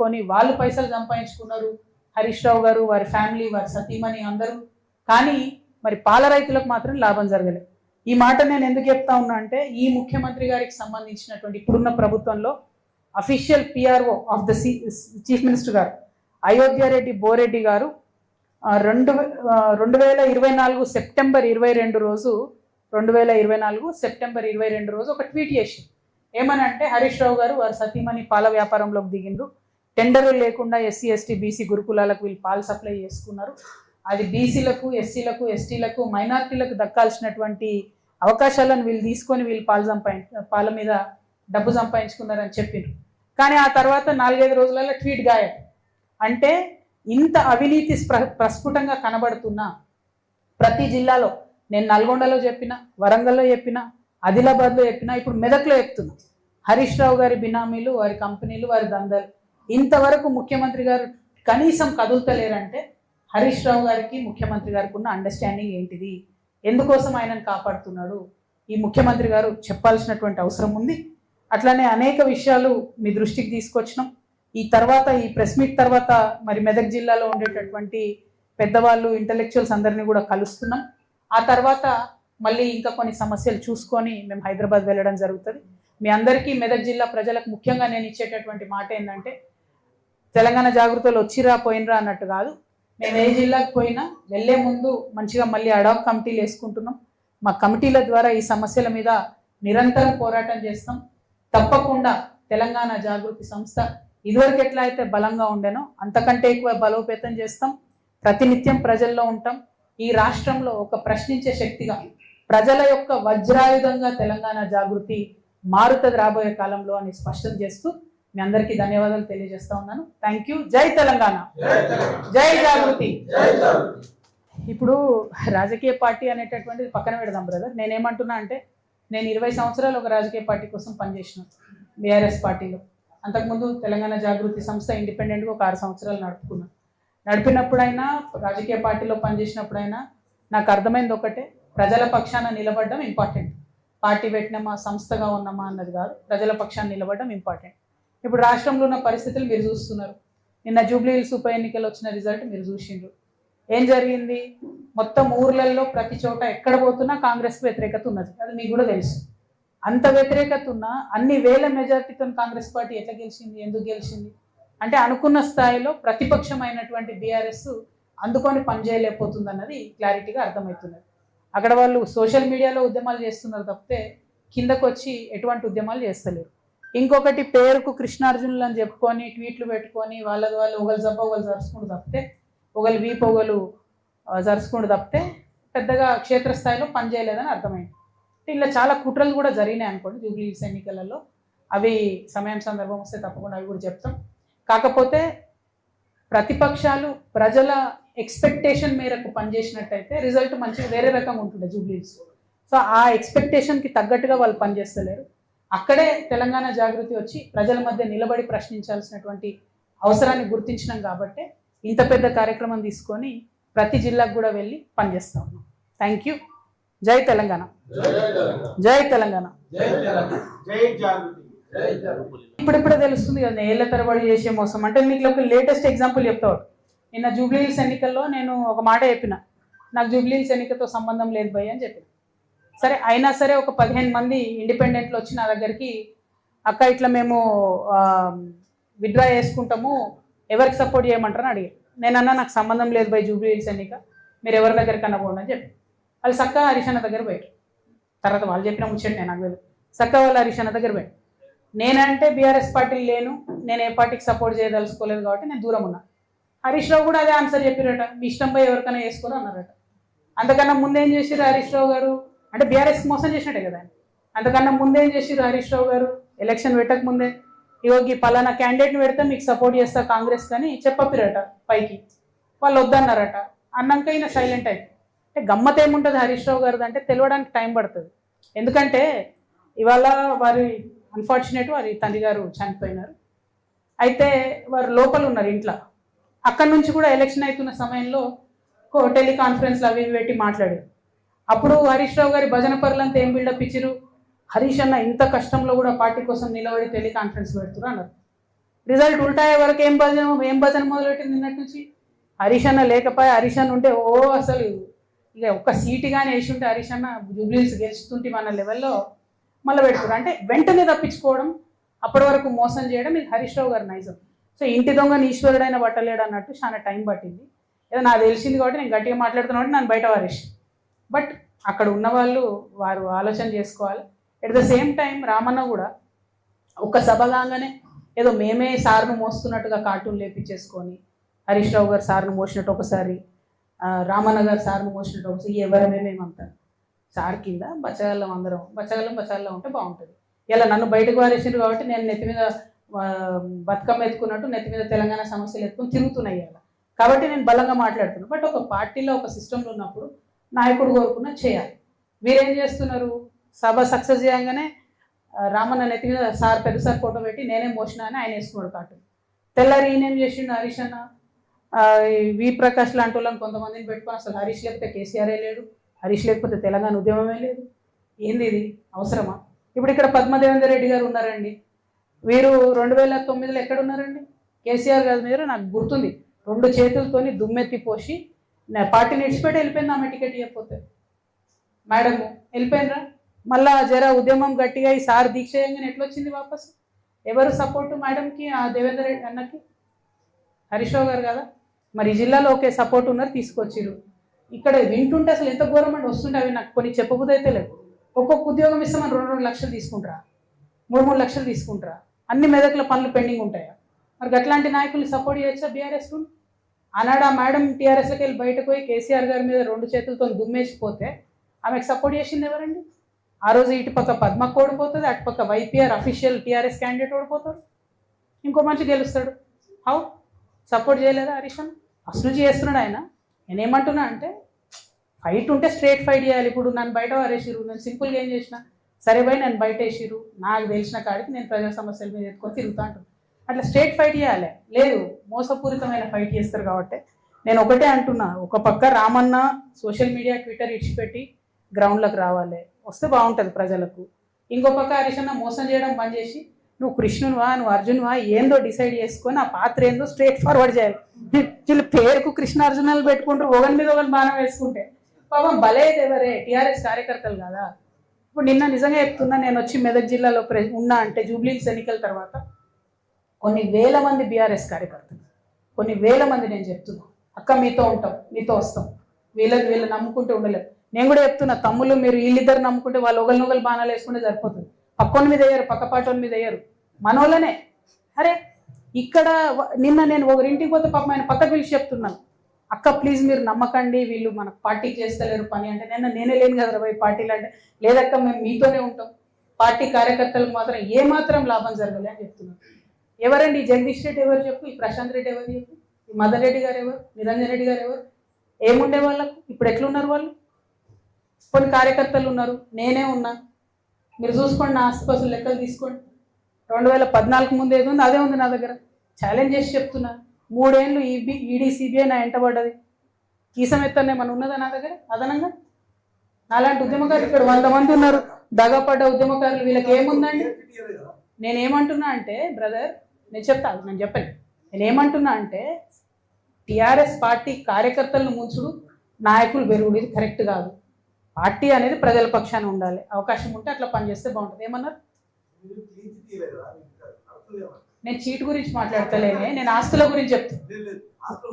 వాడుకొని వాళ్ళు పైసలు సంపాదించుకున్నారు, హరీష్ రావు గారు, వారి ఫ్యామిలీ, వారి సతీమణి అందరూ. కానీ మరి పాల రైతులకు మాత్రం లాభం జరగలేదు. ఈ మాట నేను ఎందుకు చెప్తా ఉన్నా అంటే, ఈ ముఖ్యమంత్రి గారికి సంబంధించినటువంటి ఇప్పుడున్న ప్రభుత్వంలో official PRO of the chief minister గారు అయోధ్య రెడ్డి బోరెడ్డి గారు 2024 సెప్టెంబర్ 22 రోజు 2024 సెప్టెంబర్ 22 రోజు ఒక ట్వీట్ చేసి ఏమనంటే, హరీష్ రావు గారు వారి సతీమణి పాల వ్యాపారంలోకి దిగిండ్రు, టెండర్లు లేకుండా ఎస్సీ ఎస్టీ బీసీ గురుకులాలకు వీళ్ళు పాలు సప్లై చేసుకున్నారు, అది బీసీలకు ఎస్సీలకు ఎస్టీలకు మైనార్టీలకు దక్కాల్సినటువంటి అవకాశాలను వీళ్ళు తీసుకొని వీళ్ళు పాల మీద డబ్బు సంపాదించుకున్నారని చెప్పిండ్రు. కానీ ఆ తర్వాత 4-5 రోజులలో ట్వీట్ గాయం. అంటే ఇంత అవినీతి ప్రస్ఫుటంగా కనబడుతున్నా ప్రతి జిల్లాలో, నేను నల్గొండలో చెప్పిన, వరంగల్లో చెప్పిన, ఆదిలాబాద్లో చెప్పిన, ఇప్పుడు మెదక్లో చెప్తున్నా, హరీష్ రావు గారి బినామీలు, వారి కంపెనీలు, వారి దందాలు. ఇంతవరకు ముఖ్యమంత్రి గారు కనీసం కదులుతలేరంటే హరీష్ రావు గారికి ముఖ్యమంత్రి గారికి ఉన్న అండర్స్టాండింగ్ ఏంటిది, ఎందుకోసం ఆయనను కాపాడుతున్నాడు, ఈ ముఖ్యమంత్రి గారు చెప్పాల్సినటువంటి అవసరం ఉంది. అట్లానే అనేక విషయాలు మీ దృష్టికి తీసుకొచ్చినాం. ఈ తర్వాత ఈ ప్రెస్ మీట్ తర్వాత మరి మెదక్ జిల్లాలో ఉండేటటువంటి పెద్దవాళ్ళు, ఇంటలెక్చువల్స్ అందరినీ కూడా కలుస్తున్నాం. ఆ తర్వాత మళ్ళీ ఇంకా కొన్ని సమస్యలు చూసుకొని మేము హైదరాబాద్ వెళ్ళడం జరుగుతుంది. మీ అందరికీ, మెదక్ జిల్లా ప్రజలకు ముఖ్యంగా నేను ఇచ్చేటటువంటి మాట ఏంటంటే, తెలంగాణ జాగృతులు వచ్చిరా పోయినరా అన్నట్టు కాదు. మేము ఏ జిల్లాకు పోయినా వెళ్ళే ముందు మంచిగా మళ్ళీ అడాక్ కమిటీలు వేసుకుంటున్నాం. మా కమిటీల ద్వారా ఈ సమస్యల మీద నిరంతరం పోరాటం చేస్తాం. తప్పకుండా తెలంగాణ జాగృతి సంస్థ ఇదివరకు ఎట్లా అయితే బలంగా ఉండేనో అంతకంటే ఎక్కువ బలోపేతం చేస్తాం. ప్రతినిత్యం ప్రజల్లో ఉంటాం. ఈ రాష్ట్రంలో ఒక ప్రశ్నించే శక్తిగా, ప్రజల యొక్క వజ్రాయుధంగా తెలంగాణ జాగృతి మారుతుంది రాబోయే కాలంలో అని స్పష్టం చేస్తూ మీ అందరికీ ధన్యవాదాలు తెలియజేస్తా ఉన్నాను. Thank you. జై తెలంగాణ, జై జాగృతి. ఇప్పుడు రాజకీయ పార్టీ అనేటటువంటిది పక్కన పెడదాం బ్రదర్. నేనేమంటున్నా అంటే, నేను 20 సంవత్సరాలు ఒక రాజకీయ పార్టీ కోసం పనిచేసిన, బీఆర్ఎస్ పార్టీలో. అంతకుముందు తెలంగాణ జాగృతి సంస్థ ఇండిపెండెంట్గా ఒక 6 సంవత్సరాలు నడుపుకున్నాను. నడిపినప్పుడైనా, రాజకీయ పార్టీలో పనిచేసినప్పుడైనా నాకు అర్థమైంది ఒకటే, ప్రజల పక్షాన నిలబడడం ఇంపార్టెంట్. పార్టీ పెట్టినామా, సంస్థగా ఉన్నామా అన్నది కాదు, ప్రజల పక్షాన నిలబడడం ఇంపార్టెంట్. ఇప్పుడు రాష్ట్రంలో ఉన్న పరిస్థితులు మీరు చూస్తున్నారు. నిన్న జూబ్లీ హిల్స్ ఉప ఎన్నికలు వచ్చిన రిజల్ట్ మీరు చూసిండ్రు. ఏం జరిగింది? మొత్తం ఊర్లలో ప్రతి చోట ఎక్కడ పోతున్నా కాంగ్రెస్కి వ్యతిరేకత ఉన్నది. అది మీకు కూడా తెలుసు. అంత వ్యతిరేకత ఉన్నా అన్ని వేల మెజార్టీతో కాంగ్రెస్ పార్టీ ఎట్లా గెలిచింది, ఎందుకు గెలిచింది అంటే, అనుకున్న స్థాయిలో ప్రతిపక్షమైనటువంటి బీఆర్ఎస్ అందుకొని పనిచేయలేకపోతుంది అన్నది క్లారిటీగా అర్థమవుతున్నది. అక్కడ వాళ్ళు సోషల్ మీడియాలో ఉద్యమాలు చేస్తున్నారు తప్పితే కిందకు వచ్చి ఎటువంటి ఉద్యమాలు చేస్తలేరు. ఇంకొకటి, పేరుకు కృష్ణార్జునులు అని చెప్పుకొని ట్వీట్లు పెట్టుకొని వాళ్ళు ఒకళ్ళు జబ్బ ఒకళ్ళు జరుచుకుంటూ తప్పితే, ఒకళ్ళు వీపు ఒకళ్ళు జరుచుకుంటూ తప్పితే పెద్దగా క్షేత్రస్థాయిలో పనిచేయలేదని అర్థమైంది. ఇలా చాలా కుట్రలు కూడా జరిగినాయి అనుకోండి జూబ్లీ హిల్స్ ఎన్నికలలో. అవి సమయం సందర్భం వస్తే తప్పకుండా అవి కూడా చెప్తాం. కాకపోతే ప్రతిపక్షాలు ప్రజల ఎక్స్పెక్టేషన్ మేరకు పనిచేసినట్టయితే రిజల్ట్ మంచిగా వేరే రకంగా ఉంటుండే జూబ్లీ హిల్స్. సో ఆ ఎక్స్పెక్టేషన్కి తగ్గట్టుగా వాళ్ళు పనిచేస్తలేరు. అక్కడే తెలంగాణ జాగృతి వచ్చి ప్రజల మధ్య నిలబడి ప్రశ్నించాల్సినటువంటి అవసరాన్ని గుర్తించినాం కాబట్టి ఇంత పెద్ద కార్యక్రమం తీసుకొని ప్రతి జిల్లాకు కూడా వెళ్ళి పనిచేస్తా ఉన్నాం. Thank you. జై తెలంగాణ, జై తెలంగాణ. ఇప్పుడిప్పుడే తెలుస్తుంది కదా ఏళ్ల తరబడి చేసే మోసం. అంటే మీకు ఒక లేటెస్ట్ ఎగ్జాంపుల్ చెప్తాడు. నిన్న జూబ్లీ హిల్స్ ఎన్నికల్లో నేను ఒక మాట చెప్పిన, నాకు జూబ్లీ హిల్స్ ఎన్నికతో సంబంధం లేదు భయ్ అని చెప్పిన. సరే, అయినా సరే ఒక 15 మంది ఇండిపెండెంట్లు వచ్చి నా దగ్గరికి, అక్క ఇట్లా మేము విత్డ్రా చేసుకుంటాము, ఎవరికి సపోర్ట్ చేయమంటారని అడిగారు. నేనన్నా నాకు సంబంధం లేదు భయ్ జూబ్లీ హిల్స్ ఎన్నిక, మీరు ఎవరి దగ్గరికి అన్నపోండి అని చెప్పి వాళ్ళు చక్క హరీష్ అన్న దగ్గర పోయారు. తర్వాత వాళ్ళు చెప్పిన ముచ్చట నేను నాకు చక్క వాళ్ళు హరీష్ అన్న దగ్గర పోయారు. నేనంటే బీఆర్ఎస్ పార్టీలు లేను, నేను ఏ పార్టీకి సపోర్ట్ చేయదలుచుకోలేదు కాబట్టి నేను దూరం ఉన్నా. హరీష్ రావు కూడా అదే ఆన్సర్ చెప్పారట, మీ ఇష్టం పోయి ఎవరికైనా వేసుకోరు అన్నారట. అంతకన్నా ముందేం చేసిరు హరీష్ రావు గారు అంటే బీఆర్ఎస్కి మోసం చేసినట్టే కదా. అంతకన్నా ముందేం చేసిరు హరీష్ రావు గారు, ఎలక్షన్ పెట్టక ముందే ఇవ్వకి పలానా క్యాండిడేట్ని పెడితే మీకు సపోర్ట్ చేస్తా కాంగ్రెస్ కానీ చెప్పపిరట పైకి. వాళ్ళు వద్దన్నారట. అన్నాక ఈయన సైలెంట్ అయిపోయి. అంటే గమ్మత్ ఏముంటుంది హరీష్ రావు గారిది అంటే తెలియడానికి టైం పడుతుంది. ఎందుకంటే ఇవాళ వారి అన్ఫార్చునేట్ వారి తండ్రి గారు చనిపోయినారు. అయితే వారు లోపల ఉన్నారు ఇంట్లో. అక్కడి నుంచి కూడా ఎలక్షన్ అవుతున్న సమయంలో టెలికాన్ఫరెన్స్లు అవి పెట్టి మాట్లాడారు. అప్పుడు హరీష్ రావు గారి భజన పరులంతా ఏం బిల్డప్ ఇచ్చిరు, హరీష్ అన్న ఇంత కష్టంలో కూడా పార్టీ కోసం నిలబడి టెలికాన్ఫరెన్స్ పెడుతున్నారు అన్నారు. రిజల్ట్ ఉల్టా అయ్యే వరకు ఏం భజన మొదలెట్టింది నిన్నటి నుంచి. హరీష్ అన్న లేకపోయా, హరీష్ అన్న ఉంటే అసలు ఇక ఒక్క సీటు కానీ వేసి ఉంటే హరీష్ అన్న జూబ్లీస్ గెలుస్తుంటే మన లెవెల్లో మళ్ళీ పెడుతున్నారు. అంటే వెంటనే తప్పించుకోవడం, అప్పటి వరకు మోసం చేయడం, ఇది హరీష్ రావు గారి నైజం. సో ఇంటి దొంగని ఈశ్వరుడైన పట్టలేడు అన్నట్టు చాలా టైం పట్టింది. ఏదో నాకు తెలిసింది కాబట్టి నేను గట్టిగా మాట్లాడుతున్నా కాబట్టి నన్ను బయట వారేసి. బట్ అక్కడ ఉన్న వాళ్ళు వారు ఆలోచన చేసుకోవాలి. At the same time Ramanna కూడా ఒక సభ కాగానే ఏదో మేమే సార్ను మోస్తున్నట్టుగా కార్టూన్ లేపించేసుకొని, హరీష్ రావు గారు సార్ను మోసినట్టు ఒకసారి, రామన్న గారు సార్ను మోసినట్టు ఒకసారి, ఎవరమేమేమంతా సార్ కింద బచ్చగల్లం అందరం బచ్చగల్లం ఉంటే బాగుంటుంది. ఇలా నన్ను బయటకు వారేసారు కాబట్టి నేను నెత్తి మీద బతుకమ్మ ఎత్తుకున్నట్టు నెత్తి మీద తెలంగాణ సమస్యలు ఎత్తుకుని తిరుగుతున్నాయి అలా. కాబట్టి నేను బలంగా మాట్లాడుతున్నాను. బట్ ఒక పార్టీలో ఒక సిస్టంలో ఉన్నప్పుడు నాయకుడు కోరుకున్న చేయాలి. మీరేం చేస్తున్నారు? సభ సక్సెస్ చేయగానే రామన్న నెత్తి మీద సార్ పెద్ద సార్ ఫోటో పెట్టి నేనే మోసినా అని ఆయన వేసుకున్నాడు కాటు. తెల్లారి ఈయనేం చేసిండు? హరీష్ అన్న వి ప్రకాష్ లాంటి వాళ్ళని కొంతమందిని పెట్టుకొని అసలు హరీష్ లేకపోతే కేసీఆరే లేడు, హరీష్ లేకపోతే తెలంగాణ ఉద్యమమే లేదు. ఏంది ఇది? అవసరమా? ఇప్పుడు ఇక్కడ పద్మదేవేందర్ రెడ్డి గారు ఉన్నారండి. వీరు 2009లో ఎక్కడ ఉన్నారండి? కేసీఆర్ గారు మీరు నాకు గుర్తుంది 2 చేతులతోని దుమ్మెత్తి పోసి పార్టీని ఇడిచిపెట్టి వెళ్ళిపోయింది. ఆమె టికెట్ ఇవ్వకపోతే మేడము వెళ్ళిపోయినరా? మళ్ళా జర ఉద్యమం గట్టిగా ఈ సార్ దీక్ష చేయగానే ఎట్లొచ్చింది వాపస్? ఎవరు సపోర్టు మేడంకి? ఆ దేవేందర్ రెడ్డి అన్నకి, హరీష్ రావు గారు కదా. మరి ఈ జిల్లాలో ఒకే సపోర్ట్ ఉన్నారు, తీసుకొచ్చిరు. ఇక్కడ వింటుంటే అసలు ఎంత ఘోరం అండి. వస్తుంటే అవి నాకు కొన్ని చెప్పబుద్ధి అయితే లేదు. ఒక్కొక్క ఉద్యోగం ఇస్తామని 2 లక్షలు తీసుకుంటారా, 3 లక్షలు తీసుకుంటారా? అన్ని మెదక్ల పనులు పెండింగ్ ఉంటాయా? మరి అట్లాంటి నాయకులు సపోర్ట్ చేయొచ్చా బీఆర్ఎస్? ఆనాడు ఆ మేడం టీఆర్ఎస్లోకి వెళ్ళి బయటకు పోయి కేసీఆర్ గారి మీద 2 చేతులతో దుమ్మేసిపోతే ఆమెకు సపోర్ట్ చేసింది ఎవరండి? ఆ రోజు ఇటుపక్క పద్మకు ఓడిపోతుంది, అటుపక్క వైపీఆర్ అఫీషియల్ టీఆర్ఎస్ క్యాండిడేట్ ఓడిపోతాడు, ఇంకో మనిషి గెలుస్తాడు. హౌ? సపోర్ట్ చేయలేదా హరీష్ అన్న? అసలు నుంచి చేస్తున్నాడు ఆయన. నేనేమంటున్నా అంటే ఫైట్ ఉంటే స్ట్రేట్ ఫైట్ చేయాలి. ఇప్పుడు నన్ను బయట వారేసిరు, నేను సింపుల్గా ఏం చేసిన, సరే పోయి నన్ను బయట వేసిరు, నాకు తెలిసిన కాడికి నేను ప్రజా సమస్యల మీద ఎత్తుకొని తిరుగుతా అంటాను. అట్లా స్ట్రేట్ ఫైట్ చేయాలి. లేదు, మోసపూరితమైన ఫైట్ చేస్తారు. కాబట్టి నేను ఒకటే అంటున్నా, ఒక పక్క రామన్న సోషల్ మీడియా ట్విట్టర్ ఇడిచిపెట్టి గ్రౌండ్లోకి రావాలి, వస్తే బాగుంటుంది ప్రజలకు. ఇంకో పక్క హరీష్ అన్న మోసం చేయడం బంద్ చేసి నువ్వు కృష్ణునివా నువ్వు అర్జునువా ఏందో డిసైడ్ చేసుకొని ఆ పాత్ర ఏందో స్ట్రేట్ ఫార్వర్డ్ చేయాలి. వీళ్ళు పేరుకు కృష్ణార్జునాలు పెట్టుకుంటూ ఒకరి మీద ఒకరి బాణం వేసుకుంటే పాపం బలేదు ఎవరే? టీఆర్ఎస్ కార్యకర్తలు కదా. ఇప్పుడు నిన్న నిజంగా చెప్తున్నా, నేను వచ్చి మెదక్ జిల్లాలో ఉన్నా అంటే జూబ్లీహిల్స్ ఎన్నికల తర్వాత కొన్ని వేల మంది బీఆర్ఎస్ కార్యకర్తలు, కొన్ని వేల మంది నేను చెప్తున్నా, అక్క మీతో ఉంటాం, మీతో వస్తాం, వీళ్ళు నమ్ముకుంటూ ఉండలేదు. నేను కూడా చెప్తున్నా, తమ్ముళ్ళు మీరు వీళ్ళిద్దరు నమ్ముకుంటే వాళ్ళు ఒకరినొకరు బాణాలు వేసుకుంటే సరిపోతుంది. పక్కన మీద వేయరు, పక్క పాటోని మీద వేయరు, మనోళ్ళనే. అరే ఇక్కడ నిన్న నేను ఒకరింటికి పోతే పాపం ఆయన పక్క పిలిచి చెప్తున్నాను, అక్క ప్లీజ్ మీరు నమ్మకండి, వీళ్ళు మనకు పార్టీకి చేస్తలేరు పని అంటే, నేనే లేను కదా పోయి పార్టీలు అంటే, లేదక్క మేము మీతోనే ఉంటాం, పార్టీ కార్యకర్తలకు మాత్రం ఏమాత్రం లాభం జరగలే అని చెప్తున్నాను. ఎవరండి? ఈ జగదీష్ రెడ్డి ఎవరు చెప్పు, ఈ ప్రశాంత్ రెడ్డి ఎవరు చెప్పు, ఈ మదన్ రెడ్డి గారు ఎవరు, నిరంజన్ రెడ్డి గారు ఎవరు? ఏముండే వాళ్ళకు? ఇప్పుడు ఎట్లున్నారు వాళ్ళు? కొన్ని కార్యకర్తలు ఉన్నారు, నేనే ఉన్నా, మీరు చూసుకోండి, నా ఆస్తిపాసులు లెక్కలు తీసుకోండి. 2014 ముందు ఏది ఉంది అదే ఉంది నా దగ్గర. ఛాలెంజ్ చేసి చెప్తున్నా, 3 ఏళ్ళు ఈడీ సిబిఐ నా ఎంట పడ్డది, కీసం ఎత్తనే మన ఉన్నదా నా దగ్గర అదనంగా? నాలాంటి ఉద్యమకారులు ఇక్కడ 100 మంది ఉన్నారు, దగపడ్డ ఉద్యమకారులు, వీళ్ళకి ఏముందండి? నేనేమంటున్నా అంటే బ్రదర్, నేను చెప్పాను, నేనేమంటున్నా అంటే టీఆర్ఎస్ పార్టీ కార్యకర్తలను ముంచుడు, నాయకులు పెరుగుడు, ఇది కరెక్ట్ కాదు. పార్టీ అనేది ప్రజల పక్షాన ఉండాలి, అవకాశం ఉంటే అట్లా పనిచేస్తే బాగుంటుంది. ఏమన్నారు? నేను చీట్ గురించి మాట్లాడతలేనే, నేను ఆస్తుల గురించి చెప్తాను.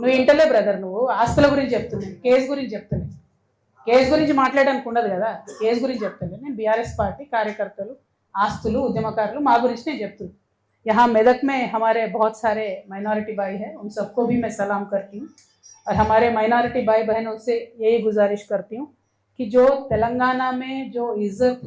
నువ్వు ఇంటలే బ్రదర్, నువ్వు ఆస్తుల గురించి చెప్తున్నాను, కేసు గురించి చెప్తున్నాను. కేసు గురించి మాట్లాడడానికి ఉండదు కదా, కేసు గురించి చెప్తాను. నేను బీఆర్ఎస్ పార్టీ కార్యకర్తలు, ఆస్తులు, ఉద్యమకారులు మా గురించి నేను చెప్తున్నాను. यहाँ मेदक में हमारे बहुत सारे माइनॉरिटी भाई हैं, उन सबको भी मैं सलाम करती हूँ और हमारे माइनॉरिटी भाई बहनों से यही गुजारिश करती हूँ कि जो तेलंगाना में जो इज्जत